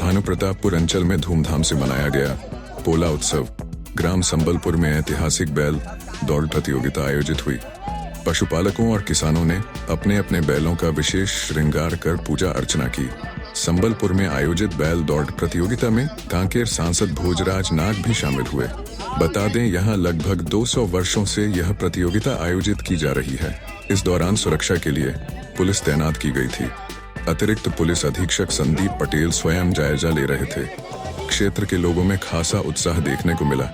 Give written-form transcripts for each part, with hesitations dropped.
थाना प्रतापपुर अंचल में धूमधाम से मनाया गया पोला उत्सव। ग्राम संबलपुर में ऐतिहासिक बैल दौड़ प्रतियोगिता आयोजित हुई। पशुपालकों और किसानों ने अपने अपने बैलों का विशेष श्रृंगार कर पूजा अर्चना की। संबलपुर में आयोजित बैल दौड़ प्रतियोगिता में कांकेर सांसद भोजराज नाग भी शामिल हुए। बता दें, यहां लगभग 200 वर्षों से यह प्रतियोगिता आयोजित की जा रही है। इस दौरान सुरक्षा के लिए पुलिस तैनात की गई थी। अतिरिक्त पुलिस अधीक्षक संदीप पटेल स्वयं जायजा ले रहे थे। क्षेत्र के लोगों में खासा उत्साह देखने को मिला।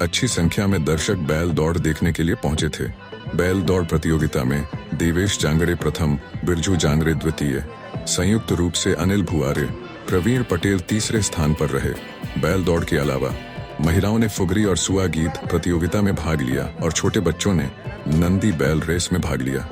अच्छी संख्या में दर्शक बैल दौड़ देखने के लिए पहुंचे थे। बैल दौड़ प्रतियोगिता में देवेश जांगड़े प्रथम, बिरजू जांगड़े द्वितीय, संयुक्त रूप से अनिल भुआरे, प्रवीण पटेल तीसरे स्थान पर रहे। बैल दौड़ के अलावा महिलाओं ने फुगरी और सुआ गीत प्रतियोगिता में भाग लिया और छोटे बच्चों ने नंदी बैल रेस में भाग लिया।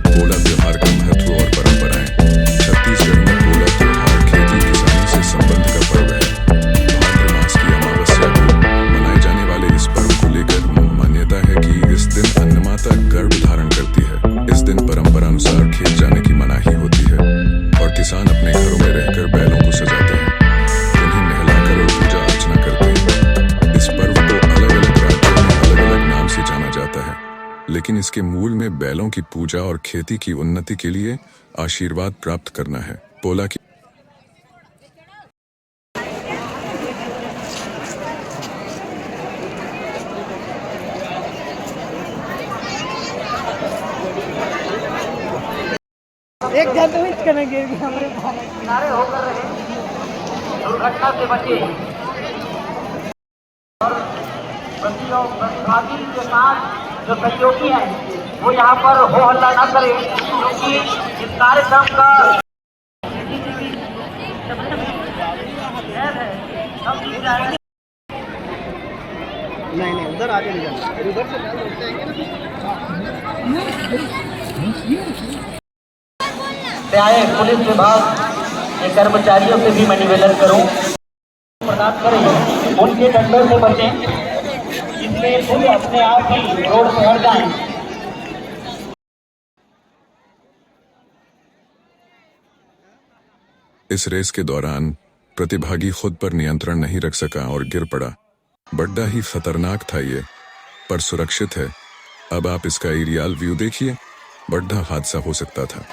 पोला त्योहार का महत्व और परंपराएं। छत्तीसगढ़ में पोला त्योहार खेती किसानी से संबंध का पर्व है। भाद्र मास की अमावस्या को मनाए जाने वाले इस पर्व को लेकर मान्यता है कि इस दिन अन्नमाता गर्भ धारण करती है। इस दिन परंपरा अनुसार खेत जाने की मनाही होती है और किसान अपने घरों में रहकर बैलों को सजाते हैं, उन्हें नहलाकर और पूजा अर्चना करते हैं। इस पर्व को अलग अलग राज्यों में अलग अलग नाम से जाना जाता है, लेकिन इसके मूल में बैलों की पूजा और खेती की उन्नति के लिए आशीर्वाद प्राप्त करना है। पोला की एक जन तो हिट करने गिर गया हमारे किनारे होकर रहे, दुर्घटना से बचे और प्रतिभागी के साथ जो सहयोगी हैं वो यहाँ पर हो हल्ला ना करें, क्योंकि इस कार्यक्रम का नहीं उधर आगे नहीं जाना, उधर से आए पुलिस विभाग के कर्मचारियों से भी मैं निवेदन करूं प्रदान करें, उनके डंडों से बचें, इसलिए खुद अपने आप ही रोड से हट जाएं। इस रेस के दौरान प्रतिभागी खुद पर नियंत्रण नहीं रख सका और गिर पड़ा। बड़ा ही खतरनाक था ये, पर सुरक्षित है। अब आप इसका एरियल व्यू देखिए, बड़ा हादसा हो सकता था।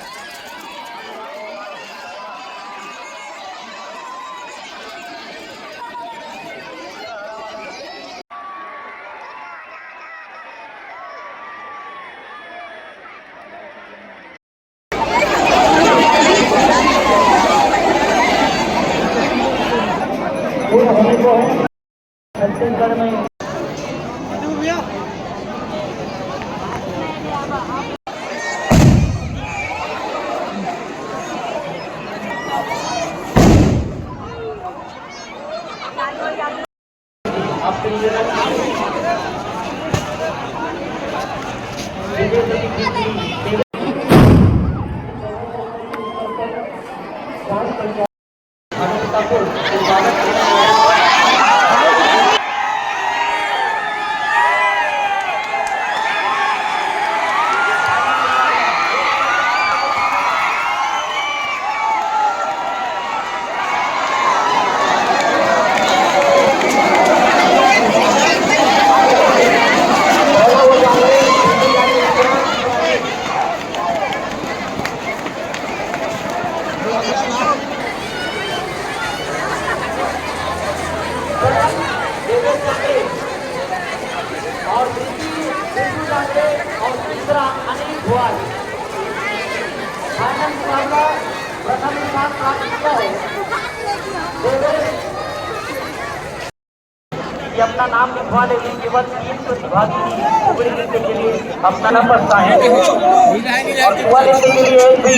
छत्तीसगढ़ में और द्वितीय बिरजू जांगड़े और तीसरा अनिल भुआल। फाइनल मुकाबला प्रथम स्थान प्राप्त किया है देवेश। ये अपना नाम लिखवा लेंगे, केवल 3 प्रतिभागी टुकड़ी लेने के लिए अपना नंबर है और हुआ लेने के लिए भी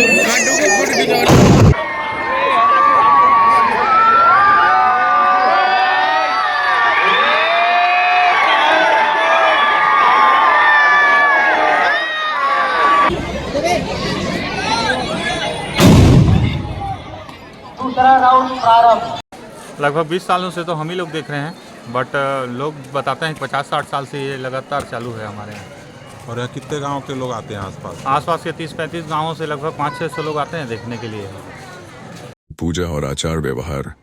दूसरा राउंड प्रारंभ। लगभग 20 सालों से तो हम ही लोग देख रहे हैं, बट लोग बताते हैं 50-60 साल से ये लगातार चालू है हमारे यहाँ। और यहाँ कितने गांव के लोग आते हैं आसपास? आसपास के 30-35 गांवों से लगभग 500-600 लोग आते हैं देखने के लिए। पूजा और आचार व्यवहार।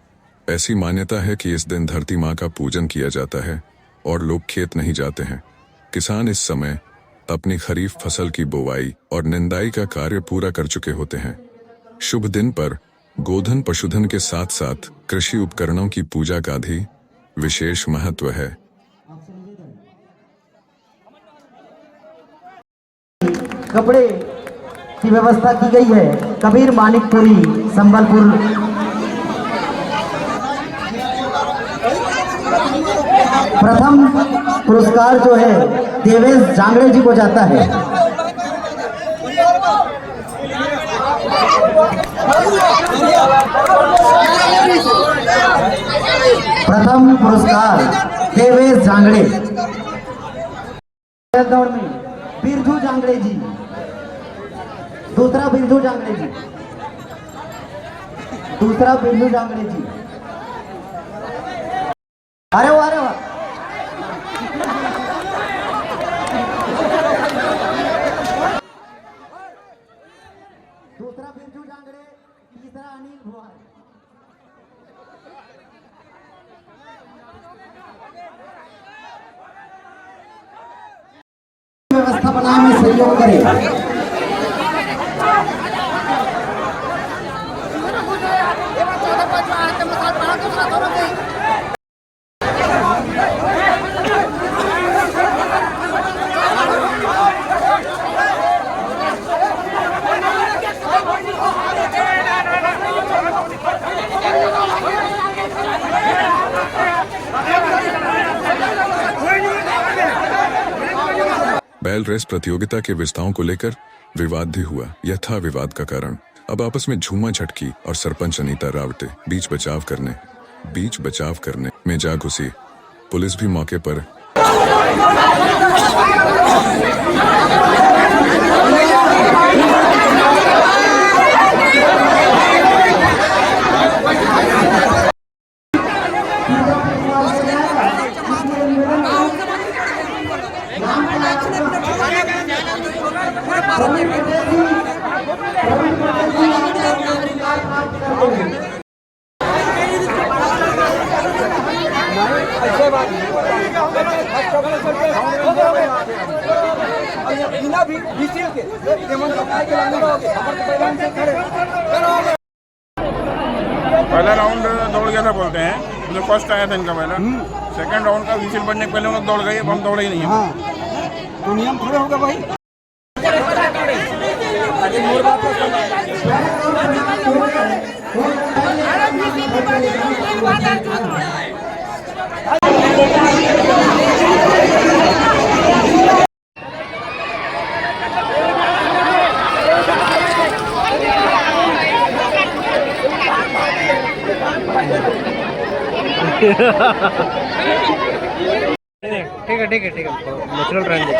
ऐसी मान्यता है कि इस दिन धरती माँ का पूजन किया जाता है और लोग खेत नहीं जाते हैं। किसान इस समय अपनी खरीफ फसल की बुवाई और निंदाई का कार्य पूरा कर चुके होते हैं। शुभ दिन पर गोधन पशुधन के साथ साथ कृषि उपकरणों की पूजा का भी विशेष महत्व है। कपड़े की व्यवस्था की गई है कबीर मानिकपुरी संबलपुर। प्रथम पुरस्कार जो है देवेश जांगड़े जी को जाता है। प्रथम पुरस्कार देवेश जांगड़े। दौड़ में बिरजू जांगड़े जी, दूसरा बिरजू जांगड़े जी, दूसरा बिरजू जांगड़े जी। अरे वाह, अरे वाह। दूसरा बिरजू जांगड़े, तीसरा अनिल भुआल। व्यवस्था बनाने में सहयोग करें। बैल रेस प्रतियोगिता के विजेताओं को लेकर विवाद भी हुआ। यह था विवाद का कारण। अब आपस में झूमा झटकी और सरपंच अनीता रावटे बीच बचाव करने में जा घुसी। पुलिस भी मौके पर पहला राउंड दौड़ गया था बोलते हैं, जो फर्स्ट आया था इनका पहला। सेकंड राउंड का विजिल बनने के पहले हम लोग दौड़ गए, अब हम दौड़े ही नहीं है। तो नियम थोड़ा होगा भाई। ठीक है नेचुरल रहेंगे।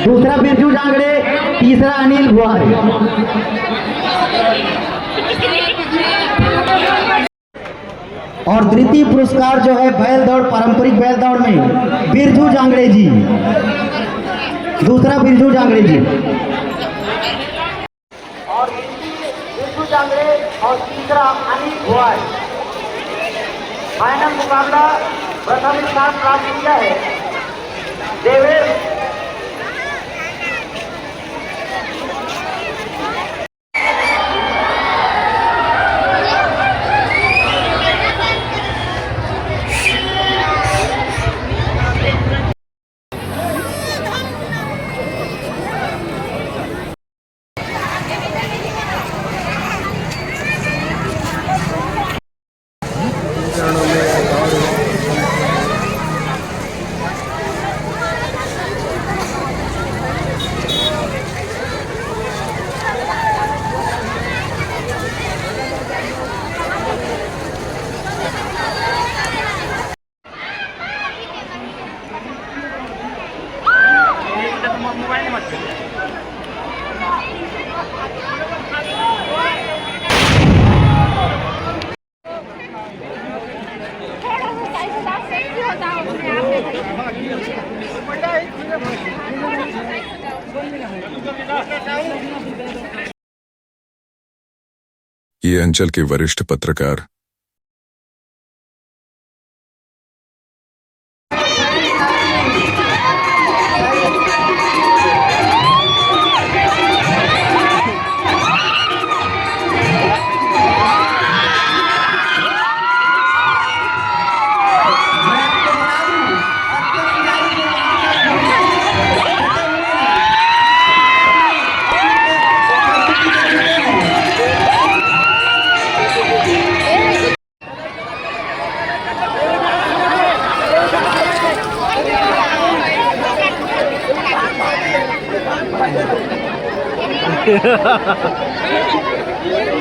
दूसरा बिरजू जांगड़े, तीसरा अनिल भुआल। और तृतीय पुरस्कार जो है बैल दौड़, पारंपरिक बैल दौड़ में बिरजू जांगड़े जी, दूसरा बिरजू जांगड़े जी। और बिरजू जांगड़े और तीसरा अनिल भुआल। फाइनल मुकाबला प्रथम स्थान प्राप्त किया है देवेश। ये अंचल के वरिष्ठ पत्रकार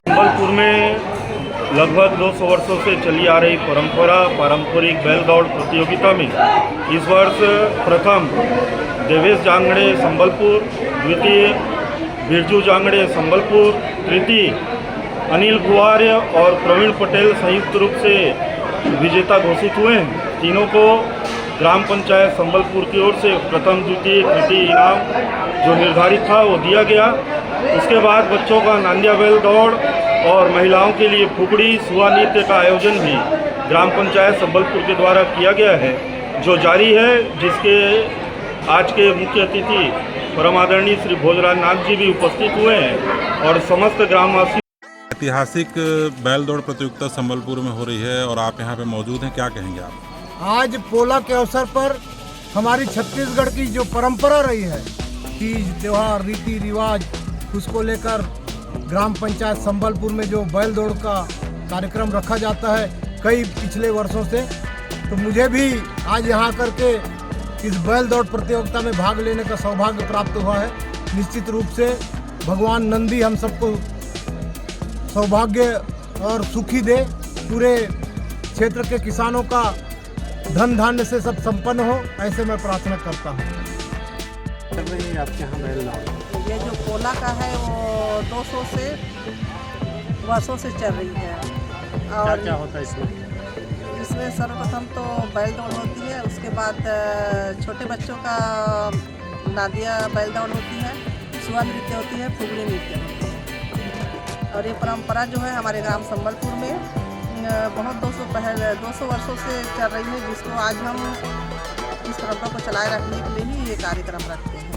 संबलपुर में लगभग 200 वर्षों से चली आ रही पारंपरिक बैल दौड़ प्रतियोगिता में इस वर्ष प्रथम देवेश जांगड़े संबलपुर, द्वितीय बिरजू जांगड़े संबलपुर, तृतीय अनिल गुआर्य और प्रवीण पटेल संयुक्त रूप से विजेता घोषित हुए हैं। तीनों को ग्राम पंचायत संबलपुर की ओर से प्रथम, द्वितीय, तृतीय इनाम जो निर्धारित था वो दिया गया। उसके बाद बच्चों का नांदिया बैल दौड़ और महिलाओं के लिए फुकड़ी सुआ नृत्य का आयोजन भी ग्राम पंचायत संबलपुर के द्वारा किया गया है, जो जारी है, जिसके आज के मुख्य अतिथि परम आदरणीय श्री भोजराज नाथ जी भी उपस्थित हुए हैं और समस्त ग्रामवासी। ऐतिहासिक बैल दौड़ प्रतियोगिता संबलपुर में हो रही है और आप यहाँ पे मौजूद हैं, क्या कहेंगे आप? आज पोला के अवसर पर हमारी छत्तीसगढ़ की जो परंपरा रही है, तीज त्योहार, रीति रिवाज, उसको लेकर ग्राम पंचायत संबलपुर में जो बैल दौड़ का कार्यक्रम रखा जाता है कई पिछले वर्षों से, तो मुझे भी आज यहाँ करके इस बैल दौड़ प्रतियोगिता में भाग लेने का सौभाग्य प्राप्त हुआ है। निश्चित रूप से भगवान नंदी हम सबको सौभाग्य और सुखी दे, पूरे क्षेत्र के किसानों का धन धान्य से सब संपन्न हो, ऐसे मैं प्रार्थना करता हूँ। आपके यहाँ बैल दौड़ ये जो पोला का है वो 200 से वर्षों से चल रही है। और क्या होता है इसमें? इसमें सर्वप्रथम तो बैल दौड़ होती है, उसके बाद छोटे बच्चों का नादिया बैल दौड़ होती है, सुआ नृत्य होती है, फुगड़ी नृत्य होती है। और ये परंपरा जो है हमारे ग्राम संबलपुर में बहुत 200 वर्षों से चल रही है, जिसको आज हम इस परंपरा को चलाए रखने के लिए ही ये कार्यक्रम रखते हैं।